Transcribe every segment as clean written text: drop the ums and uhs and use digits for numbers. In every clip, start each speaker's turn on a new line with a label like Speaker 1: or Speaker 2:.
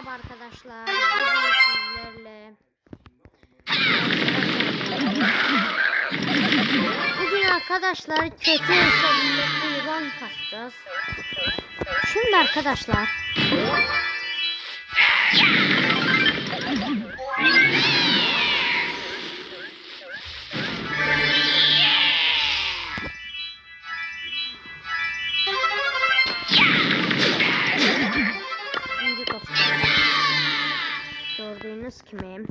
Speaker 1: Merhaba arkadaşlar. Bugün sizlerle arkadaşlar kötü hesabında kurban kasacağız. Şimdi arkadaşlar gördüğünüz gibi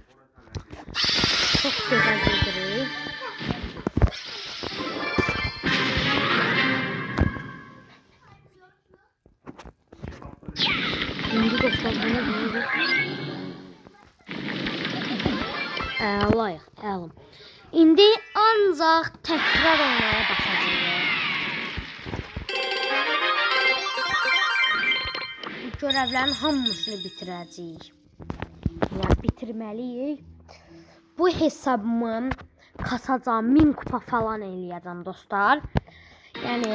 Speaker 1: çok güzel bir şimdi dostlar bunu layık indi ancaq təkrar oynaya başlayacağıq. Görevlərin hamısını bitirəcəyik. Yəni bitirməliyik. Bu hesabımı kasacağım, 1000 kupa falan eləyəcəm dostlar. Yəni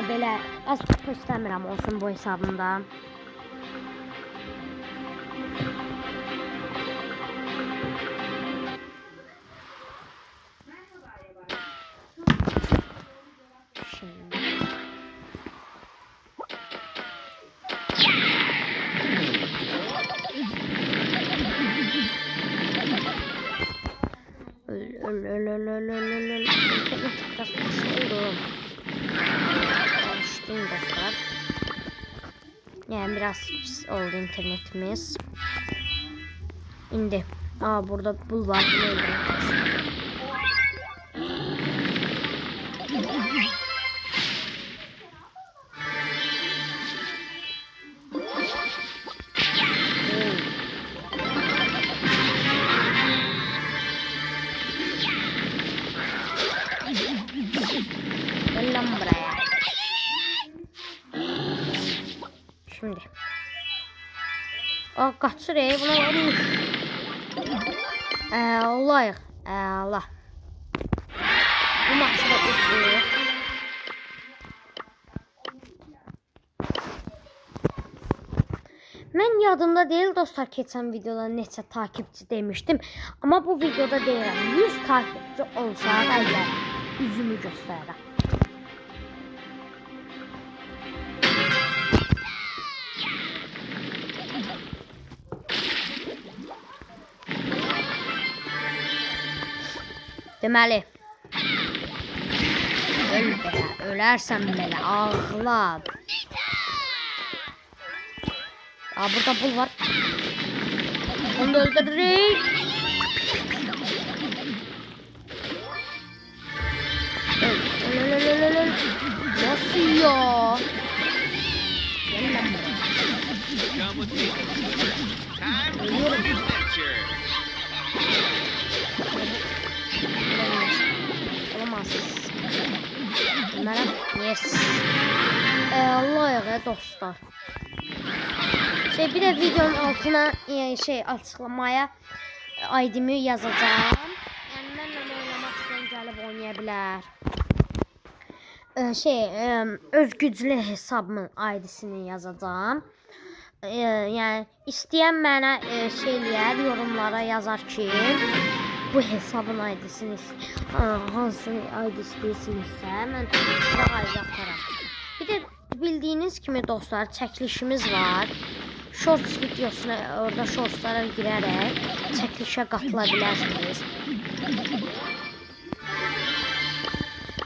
Speaker 1: belə az kupa istəmirəm olsun bu hesabımda. Şimdi dostlar. Yani biraz pis oldu internetimiz. İndi. Burada bul var. Gel lan buraya. Şimdi. Kaçır buna vurmuş. Allah. Allah. Bu maçı da uçuyor. Ben yadımda değil dostlar, geçen videoda neçə takipçi demiştim. Ama bu videoda deyirəm, 100 takipçi olsa əgər üzümü göstərərəm. Deməli, öl belə, ölərsən belə, ağla. Burada bul var. Onu da öldürürük. Öl. Nasıl ya? Gel lan buraya. Ölüyorum. Olamaz. Merhaba. Yes. Allah ya dostlar. Bir de videonun altına açıklamaya ID'mi yazacağım. Yani benimle oynamak isteyen gelip oynayabilir. Öz güclü hesabımın ID'sini yazacağım. Yani isteyen bana yorumlara yazar ki bu hesabın ID'sini hansı ID istəyirsinizsə mən atarım. Bir de bildiğiniz gibi dostlar çəkilişimiz var. Shorts videosuna orada shortslara girerek çəkilişə qatılabilirsiniz.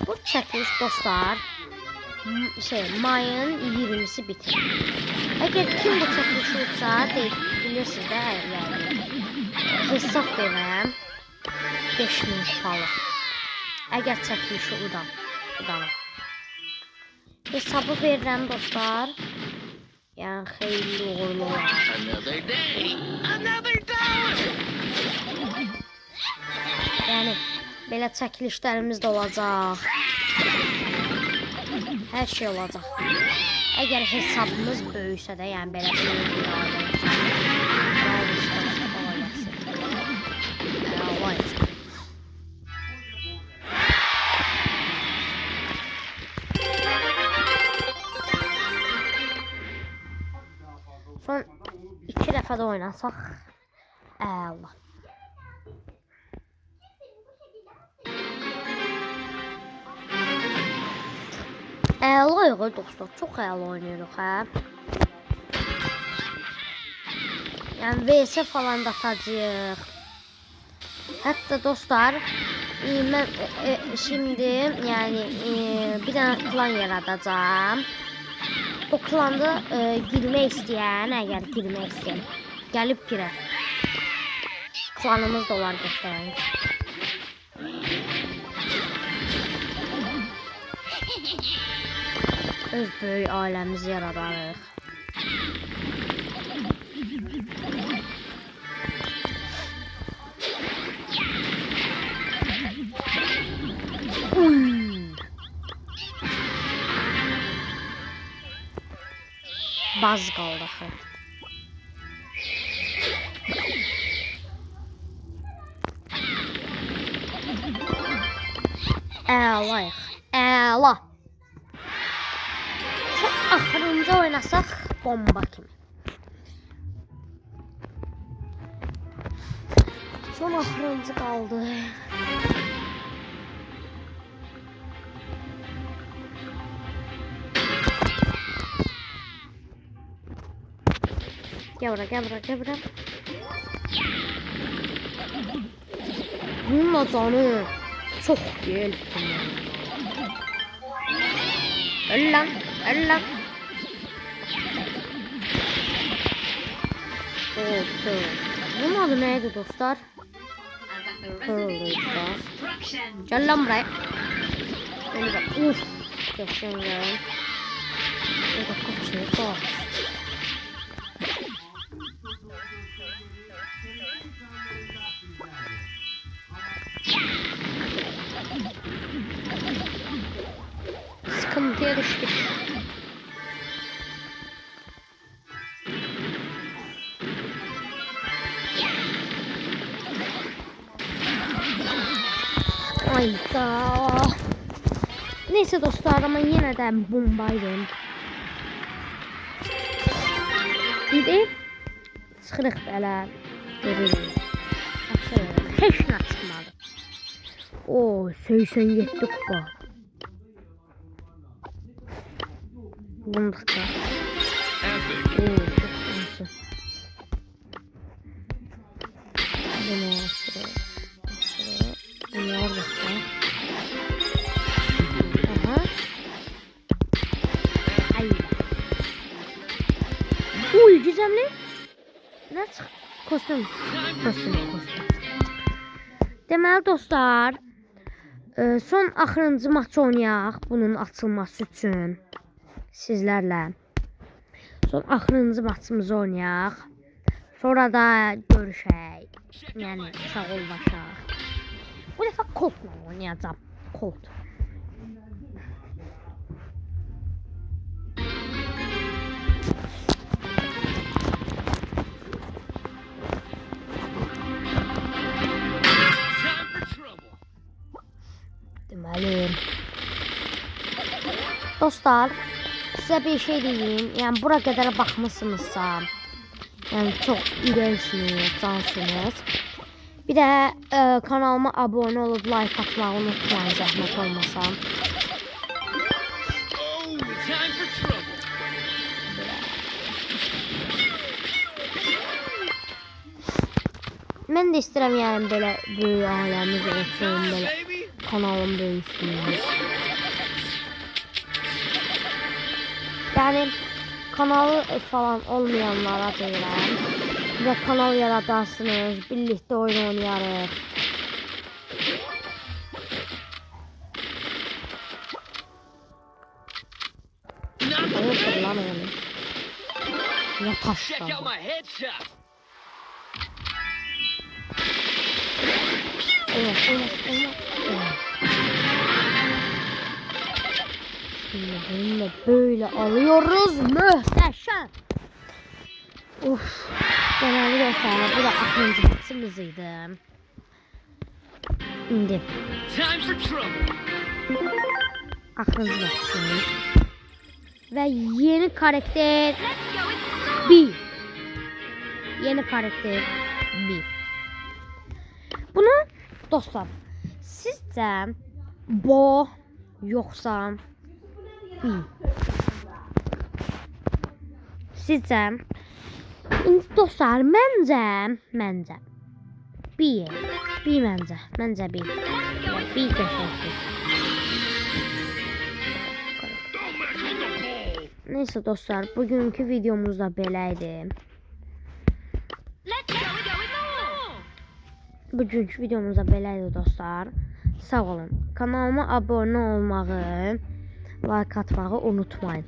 Speaker 1: Bu çəkiliş dostlar mayın 20'si bitir. Eğer kim bu çəkilişi utsa bilirsiniz de yani hesab verəm 5000 kupalıq. Eğer çəkilişi udanım. Hesabı verirəm dostlar. Yani xeyli uğurlu olar. Yani belə çəkilişlərimiz də olacaq. Hər şey olacaq. Əgər hesabımız böyüksə də, yəni belə böyük bir ailə. Son 2 dəfə də oynasaq. Allah. Əlayıq dostlar, çox əla oynayırıq hə. Yəni VS falan da atacağıq. Hətta dostlar, mən şimdi yəni bir dənə klan yaradacağam. O klanda girmək istəyən, əgər girmək istəyən, gəlib girər. Klanımız da olar göstərək. Öz böyük ailəmizi yaradarıq. Baz qaldı axı. Əlayıq. Əla. Axırıncı oynasaq bomba kimi. Son axırıncı qaldı. Gel bura. Bununla canı çok gel. Öl lan. Bunun adı neydi dostlar? Gel lan buraya. Öyle bak. Uf. Geçen gel. Bir dakika çek. Sıkıntıya düştük. Ayda. Neyse dostlar, ama yine de bombaydım. Şimdi sıxırıq belə. Görürük. Heç nə çıxmadı. O 87 kupa. Bundan Uy, gizemli. Ne çık? Kostüm. Deməli dostlar, son axırıncı maç oynayaq bunun açılması üçün sizlərlə. Son axırıncı maçımızı oynayaq. Sonra da görüşək. Yəni sağ ol başaq. Bu dəfə Colt'la oynayacağam. Colt. Deməli dostlar, size bir şey diyeyim. Yani bura kadar bakmışsınızsa, yani çok ürəksiniz, cansınız. Bir de kanalıma abone olup like atmayı unutmayın, zəhmət olmasa. Mən də istəyirəm yəni belə böyük ailəmiz olsun, belə kanalım böyüsün. Yani kanalı falan olmayanlara deyirəm. Və kanal yaradarsınız, birlikte oyun oynayarıq. Hayırdır lan onu? Ya taşlar. Evet. Şimdi böyle alıyoruz. Muhteşem. Uf. Genelde dostlar, bu da axırıncı maçımızıydı. Şimdi axırıncı maçımız. Ve yeni karakter B. yeni karakter bir. Bunu dostlar, sizcə Bo yoxsa B? Sizcə? İndi dostlar, məncə B. B məncə B. B qəşəngdir. Neyse dostlar, bugünkü videomuzda beləydi. Bugünkü videomuzda beləydi dostlar. Sağ olun. Kanalıma abone olmağı, like atmağı unutmayın.